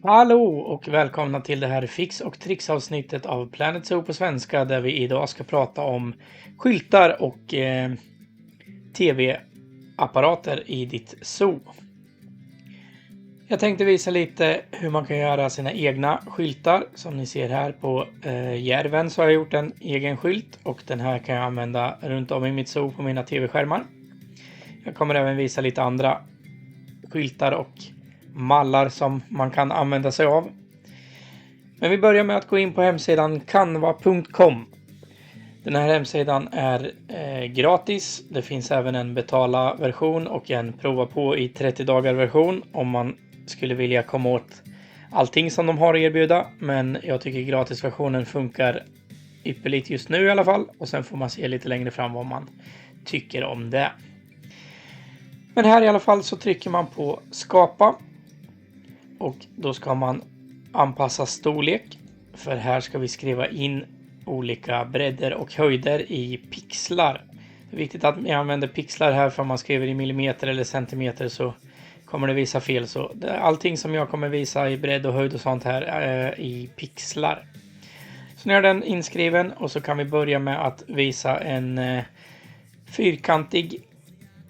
Hallå och välkomna till det här fix och tricks-avsnittet av Planet Zoo på svenska där vi idag ska prata om skyltar och tv-apparater i ditt zoo. Jag tänkte visa lite hur man kan göra sina egna skyltar. Som ni ser här på järven så har jag gjort en egen skylt och den här kan jag använda runt om i mitt zoo på mina tv-skärmar. Jag kommer även visa lite andra skyltar och mallar som man kan använda sig av. Men vi börjar med att gå in på hemsidan canva.com. Den här hemsidan är gratis. Det finns även en betala version och en prova på i 30 dagar version om man skulle vilja komma åt allting som de har att erbjuda. Men jag tycker gratisversionen funkar ypperligt just nu i alla fall. Och sen får man se lite längre fram vad man tycker om det. Men här i alla fall så trycker man på skapa. Och då ska man anpassa storlek. För här ska vi skriva in olika bredder och höjder i pixlar. Det är viktigt att ni använder pixlar här, för om man skriver i millimeter eller centimeter så kommer det visa fel. Så allting som jag kommer visa i bredd och höjd och sånt här är i pixlar. Så nu är den inskriven och så kan vi börja med att visa en fyrkantig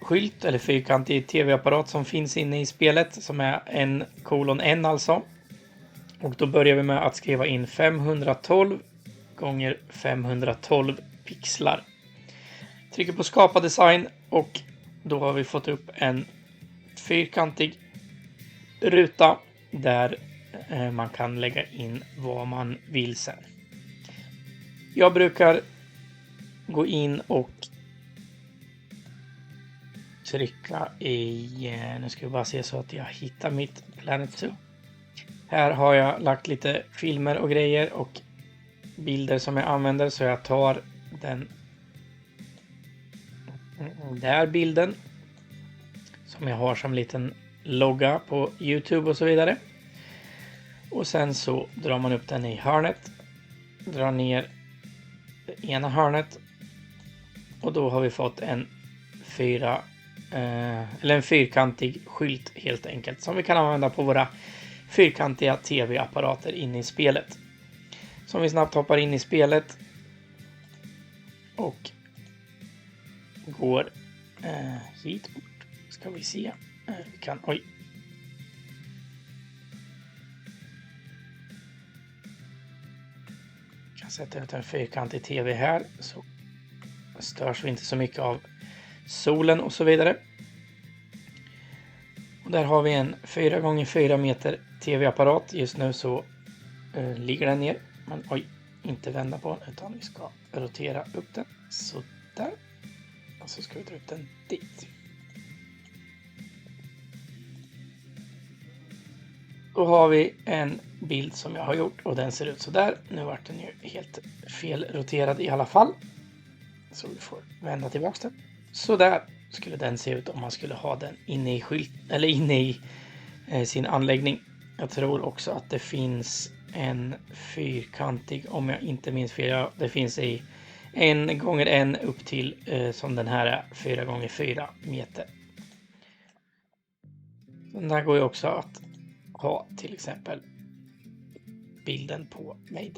skylt eller fyrkantig tv-apparat som finns inne i spelet, som är 1:1 alltså. Och då börjar vi med att skriva in 512 gånger 512 pixlar. Trycker på skapa design och då har vi fått upp en fyrkantig ruta där man kan lägga in vad man vill sen. Jag brukar gå in och trycka i, nu ska vi bara se så att jag hittar mitt Planet Zoo. Här har jag lagt lite filmer och grejer och bilder som jag använder, så jag tar den där bilden som jag har som liten logga på YouTube och så vidare. Och sen så drar man upp den i hörnet, drar ner det ena hörnet och då har vi fått en fyrkantig skylt helt enkelt, som vi kan använda på våra fyrkantiga tv-apparater inne i spelet. Så om vi snabbt hoppar in i spelet och går hit bort, ska vi se. Vi kan, kan sätta ut en fyrkantig tv här så störs vi inte så mycket av solen och så vidare. Och där har vi en 4x4 meter tv-apparat. Just nu så ligger den ner. Men inte vända på den, utan vi ska rotera upp den. Så där. Och så ska vi dra upp den dit. Då har vi en bild som jag har gjort och den ser ut så där. Nu vart den ju helt fel roterad i alla fall. Så vi får vända tillbaka den. Så där skulle den se ut om man skulle ha den inne i sin anläggning. Jag tror också att det finns en fyrkantig, om jag inte minns fel, det finns i 1x1 upp till som den här är 4x4 meter. Den där går ju också att ha till exempel bilden på mig.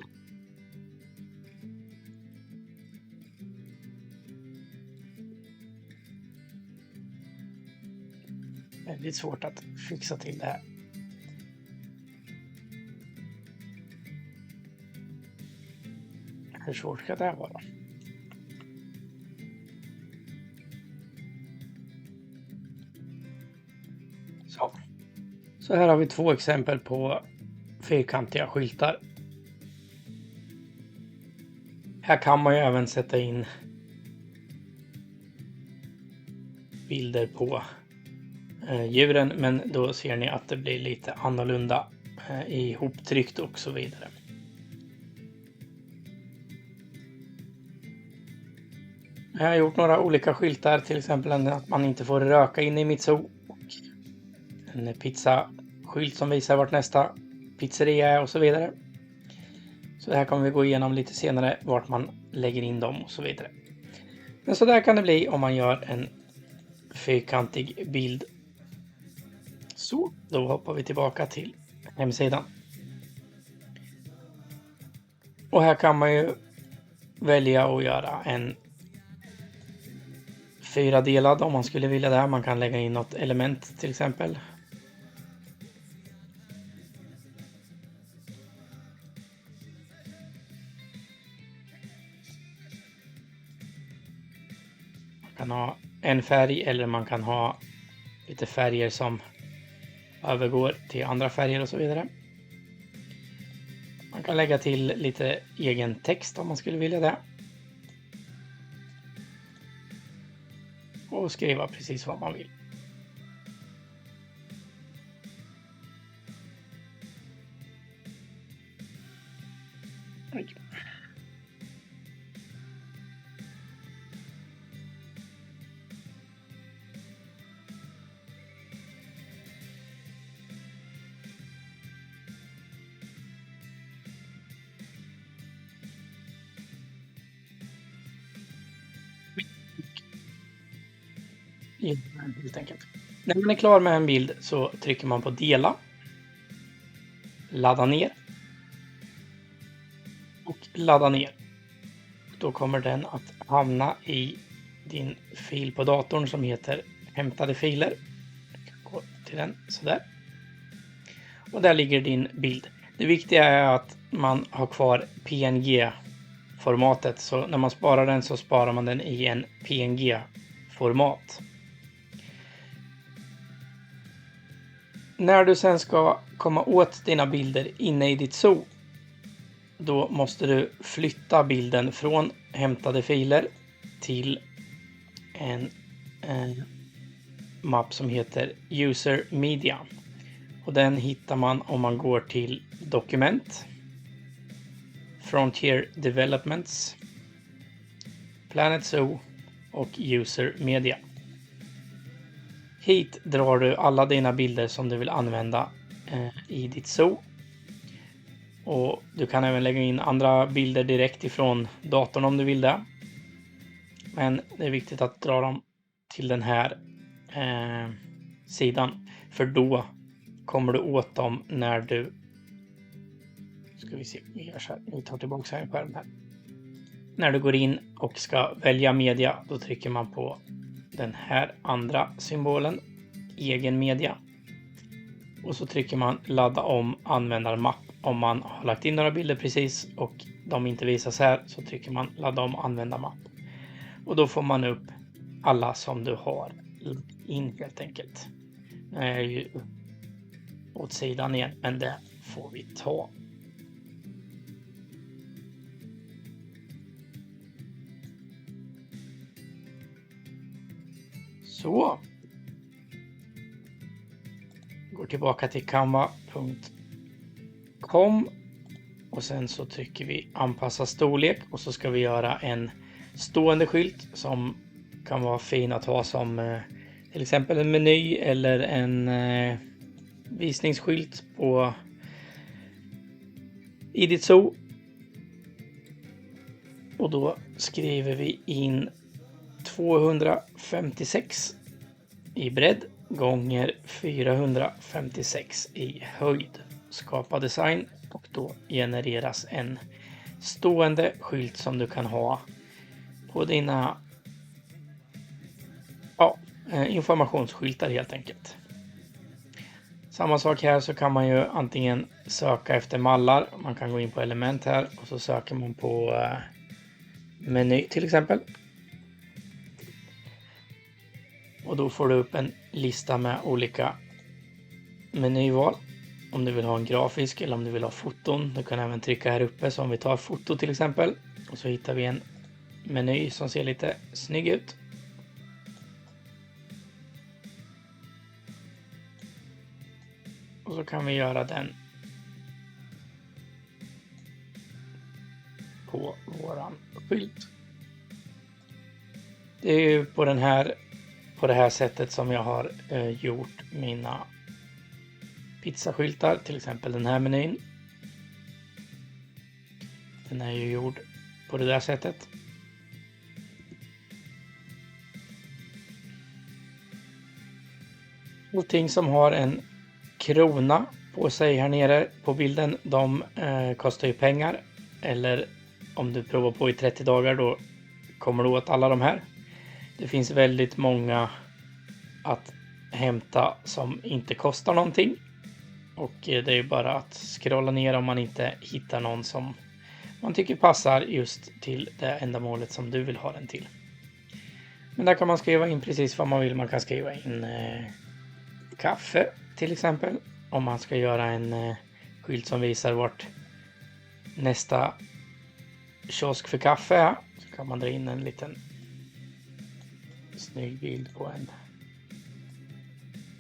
Väldigt svårt att fixa till det här. Hur svårt ska det här vara? Så här har vi två exempel på fyrkantiga skyltar. Här kan man ju även sätta in bilder på djuren, men då ser ni att det blir lite annorlunda ihoptryckt och så vidare. Jag har gjort några olika skyltar, till exempel att man inte får röka in i mitt zoo. Och en pizzaskylt som visar vart nästa pizzeria är och så vidare. Så det här kommer vi gå igenom lite senare, vart man lägger in dem och så vidare. Men så där kan det bli om man gör en fyrkantig bild. Så, då hoppar vi tillbaka till hemsidan. Och här kan man ju välja att göra en 4-delad om man skulle vilja det. Man kan lägga in något element till exempel. Man kan ha en färg eller man kan ha lite färger som övergår till andra färger och så vidare. Man kan lägga till lite egen text om man skulle vilja det. Och skriva precis vad man vill. Oj. Helt enkelt. När man är klar med en bild så trycker man på dela, ladda ner och ladda ner. Då kommer den att hamna i din fil på datorn som heter hämtade filer. Gå till den sådär. Och där ligger din bild. Det viktiga är att man har kvar PNG-formatet. Så när man sparar den så sparar man den i en PNG-format. När du sen ska komma åt dina bilder inne i ditt zoo, då måste du flytta bilden från hämtade filer till en mapp som heter User Media. Och den hittar man om man går till Dokument, Frontier Developments, Planet Zoo och User Media. Hit drar du alla dina bilder som du vill använda i ditt zoo. Och du kan även lägga in andra bilder direkt ifrån datorn om du vill det. Men det är viktigt att dra dem till den här sidan. För då kommer du åt dem när du... Ska vi se, vi gör så här. Vi tar tillbaka här på skärmen här. När du går in och ska välja media, då trycker man på den här andra symbolen, egen media. Och så trycker man ladda om användarmapp om man har lagt in några bilder precis och de inte visas här, så trycker man ladda om användarmapp. Och då får man upp alla som du har in helt enkelt. Nu är jag ju åt sidan igen, men det får vi ta. Så. Går tillbaka till canva.com och sen så trycker vi anpassa storlek och så ska vi göra en stående skylt som kan vara fin att ha som till exempel en meny eller en visningsskylt på i ditt zoo. Och då skriver vi in 256 i bredd gånger 456 i höjd. Skapa design och då genereras en stående skylt som du kan ha på dina informationsskyltar helt enkelt. Samma sak här, så kan man ju antingen söka efter mallar. Man kan gå in på element här och så söker man på meny till exempel. Och då får du upp en lista med olika menyval. Om du vill ha en grafisk eller om du vill ha foton. Du kan även trycka här uppe, så om vi tar foto till exempel. Och så hittar vi en meny som ser lite snygg ut. Och så kan vi göra den på våran skylt. Det är ju på det här sättet som jag har gjort mina pizzaskyltar, till exempel den här menyn. Den är ju gjord på det där sättet. Allting som har en krona på sig här nere på bilden, de kostar ju pengar. Eller om du provar på i 30 dagar, då kommer du åt alla de här. Det finns väldigt många att hämta som inte kostar någonting. Och det är ju bara att scrolla ner om man inte hittar någon som man tycker passar just till det ändamålet som du vill ha den till. Men där kan man skriva in precis vad man vill. Man kan skriva in kaffe till exempel. Om man ska göra en skylt som visar vart nästa kiosk för kaffe är, så kan man dra in en liten snygg bild på en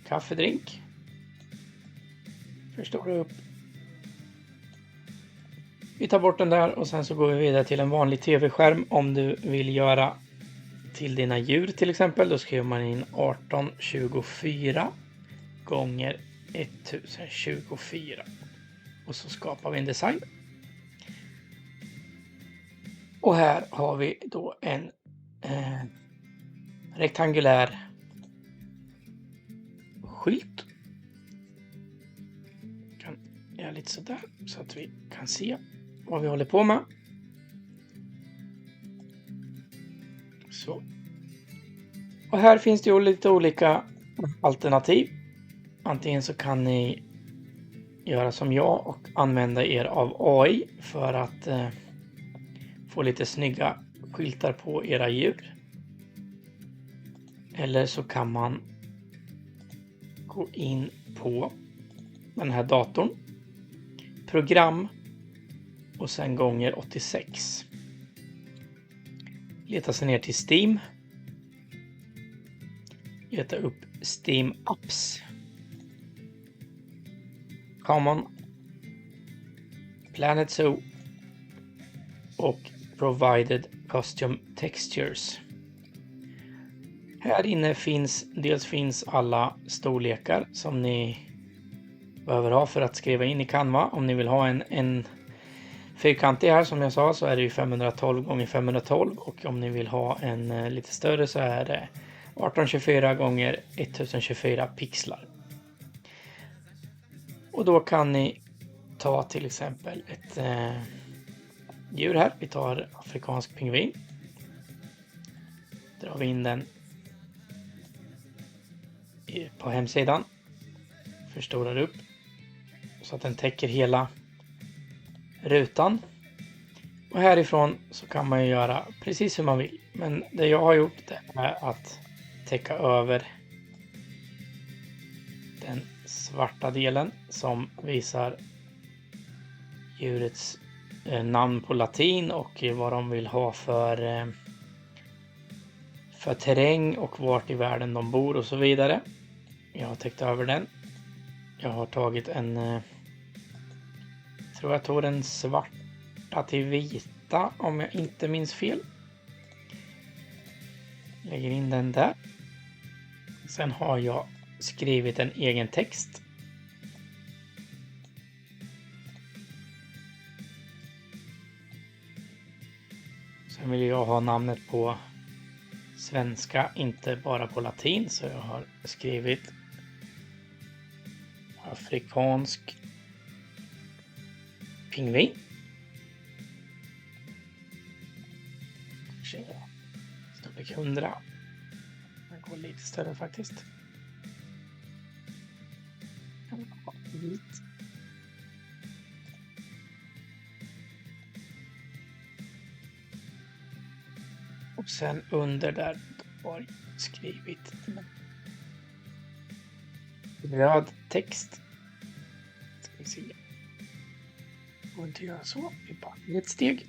kaffedrink. Förstora upp. Vi tar bort den där och sen så går vi vidare till en vanlig tv-skärm. Om du vill göra till dina djur till exempel, då skriver man in 1824 gånger 1024. Och så skapar vi en design. Och här har vi då en rektangulär skylt. Kan göra lite sådär så att vi kan se vad vi håller på med. Så. Och här finns det ju lite olika alternativ. Antingen så kan ni göra som jag och använda er av AI för att få lite snygga skyltar på era djur. Eller så kan man gå in på den här datorn, program och sen gånger 86. Leta sig ner till Steam. Leta upp Steam Apps. Common, Planet Zoo och Provided Custom Textures. Här inne finns alla storlekar som ni behöver ha för att skriva in i Canva. Om ni vill ha en fyrkantig här som jag sa, så är det ju 512 x 512, och om ni vill ha en lite större så är det 1824 x 1024 pixlar. Och då kan ni ta till exempel ett djur här. Vi tar afrikansk pingvin. Drar vi in den på hemsidan. Förstorar upp så att den täcker hela rutan. Och härifrån så kan man ju göra precis hur man vill. Men det jag har gjort, det är att täcka över den svarta delen som visar djurets namn på latin och vad de vill ha för terräng och vart i världen de bor och så vidare. Jag har täckt över den. Jag har tagit jag tog den svarta till vita om jag inte minns fel. Lägger in den där. Sen har jag skrivit en egen text. Sen vill jag ha namnet på svenska, inte bara på latin, så jag har skrivit afrikansk pingvin. Storlek 100. Den går lite större faktiskt. Vit. Och sen under där har jag skrivit röd text. Ska vi se. Går inte göra så. Vi bara ett steg.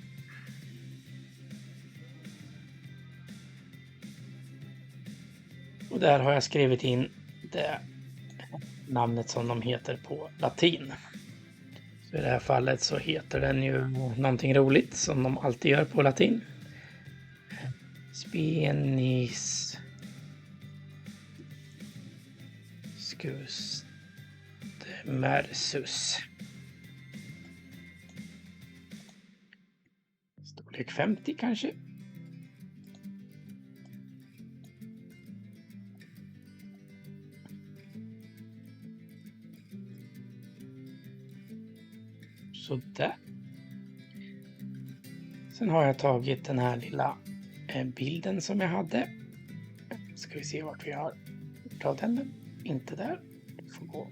Och där har jag skrivit in det namnet som de heter på latin. Så i det här fallet så heter den ju någonting roligt som de alltid gör på latin. Spenis Mersus. Storlek 50 kanske. Så där. Sen har jag tagit den här lilla bilden som jag hade. Ska vi se vart vi har tagit den. Inte där. Det får gå.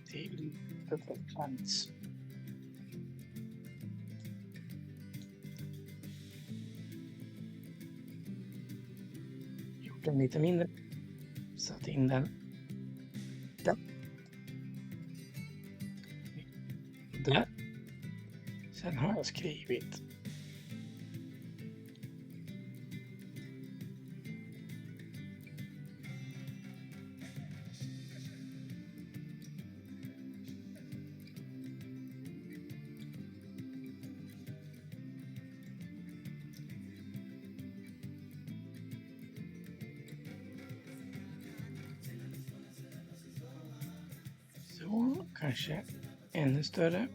Till plats. Gjort den lite mindre. Satt in den där. Där. Sen har jag skrivit så, kanske ännu större.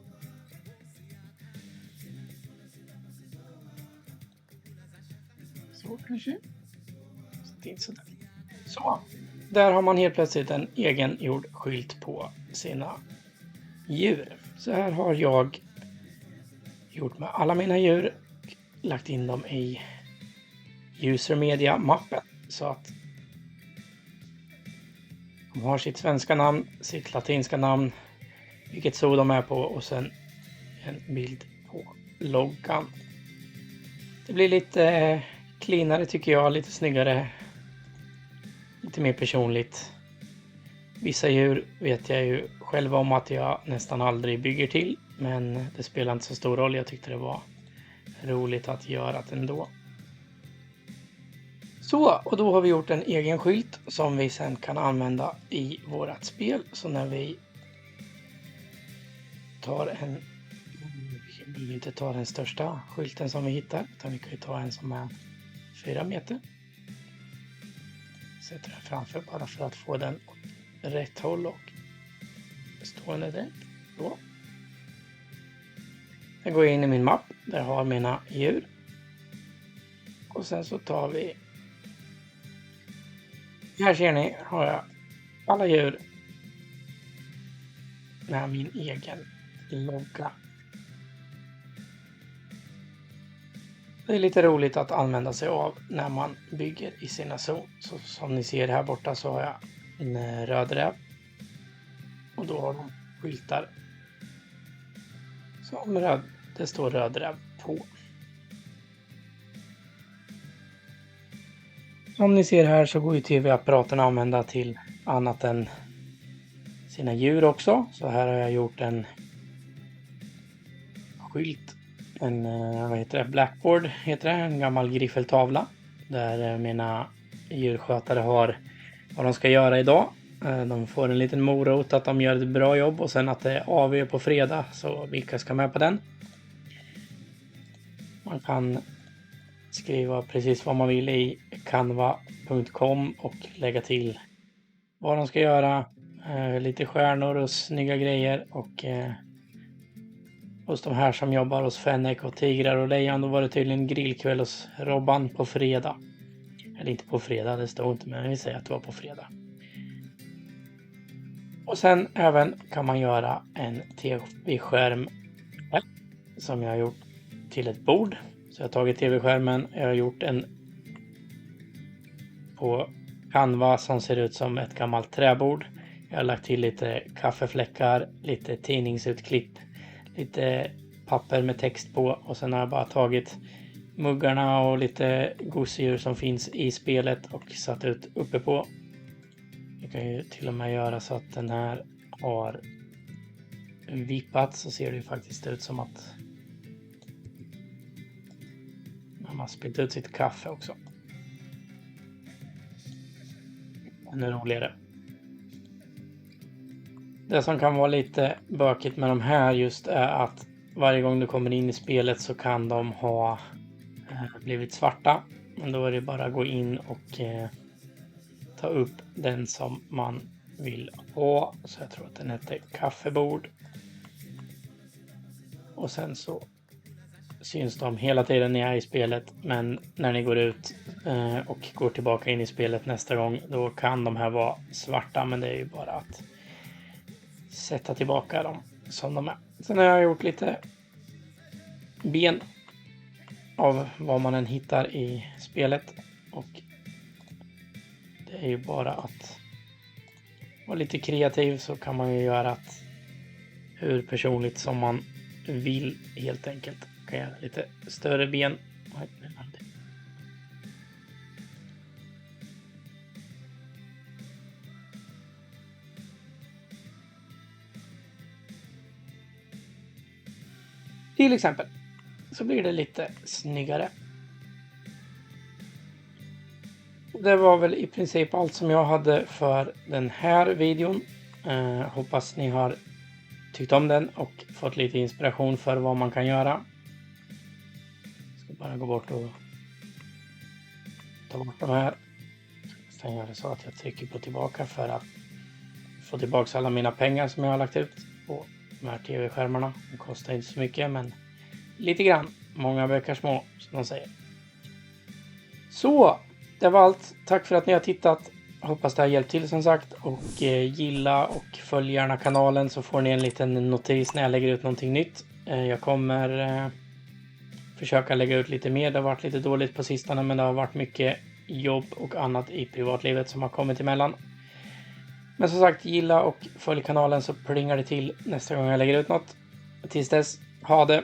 Så kanske. Sådär. Så, där har man helt plötsligt en egen gjord skylt på sina djur. Så här har jag gjort med alla mina djur. Lagt in dem i user media-mappen så att de har sitt svenska namn, sitt latinska namn, vilket zoo de är på och sen en bild på loggan. Det blir lite cleanare tycker jag, lite snyggare, lite mer personligt. Vissa djur vet jag ju själv om att jag nästan aldrig bygger till, men det spelar inte så stor roll. Jag tyckte det var roligt att göra det ändå. Så, och då har vi gjort en egen skylt som vi sen kan använda i vårat spel. Så när vi tar vi inte tar den största skylten som vi hittar, utan vi kan ju ta en som är 4 meter. Sätter den framför bara för att få den åt rätt håll och stående där. Så. Jag går in i min mapp, där har mina djur. Och sen så tar vi, här ser ni, har jag alla djur med min egen logga. Det är lite roligt att använda sig av när man bygger i sina zoo. Så som ni ser här borta så har jag en röd räv. Och då har de skyltar som det står röd räv på. Som ni ser här så går ju tv-apparaterna att använda till annat än sina djur också. Så här har jag gjort en skylt, en vad heter det? Blackboard heter det, en gammal griffeltavla. Där mina djurskötare har vad de ska göra idag. De får en liten morot att de gör ett bra jobb och sen att det är AV på fredag så vilka ska med på den. Man kan skriva precis vad man vill i canva.com och lägga till vad de ska göra. Lite stjärnor och snygga grejer och hos de här som jobbar hos Fennec och Tigrar och Lejon då var det tydligen grillkväll hos Robban på fredag. Eller inte på fredag, det står inte, men vi säger att det var på fredag. Och sen även kan man göra en tv-skärm som jag har gjort till ett bord. Så jag har tagit tv-skärmen, jag har gjort en på Canva som ser ut som ett gammalt träbord. Jag har lagt till lite kaffefläckar, lite tidningsutklipp, lite papper med text på och sen har jag bara tagit muggarna och lite gosedjur som finns i spelet och satt ut uppe på. Jag kan ju till och med göra så att den här har vippat så ser det ju faktiskt ut som att man har spillt ut sitt kaffe också. Ännu roligare. Det som kan vara lite bökigt med de här just är att varje gång du kommer in i spelet så kan de ha blivit svarta. Men då är det bara att gå in och ta upp den som man vill ha. Så jag tror att den heter kaffebord. Och sen så syns de hela tiden när jag är i spelet. Men när ni går ut och går tillbaka in i spelet nästa gång, då kan de här vara svarta. Men det är ju bara att sätta tillbaka dem som de är. Sen har jag gjort lite ben av vad man än hittar i spelet. Och det är ju bara att vara lite kreativ, så kan man ju göra att hur personligt som man vill helt enkelt. Kan göra lite större ben. Till exempel så blir det lite snyggare. Det var väl i princip allt som jag hade för den här videon. Hoppas ni har tyckt om den och fått lite inspiration för vad man kan göra. Jag ska bara gå bort och ta bort de här. Sen gör det så att jag trycker på tillbaka för att få tillbaka alla mina pengar som jag har lagt ut på de här tv-skärmarna. Det kostar inte så mycket, men lite grann. Många böcker små, som de säger. Så, det var allt. Tack för att ni har tittat. Hoppas det har hjälpt till som sagt. Och gilla och följ gärna kanalen, så får ni en liten notis när jag lägger ut någonting nytt. Jag kommer försöka lägga ut lite mer. Det har varit lite dåligt på sistone, men det har varit mycket jobb och annat i privatlivet som har kommit emellan. Men som sagt, gilla och följ kanalen så plingar det till nästa gång jag lägger ut något. Tills dess, ha det!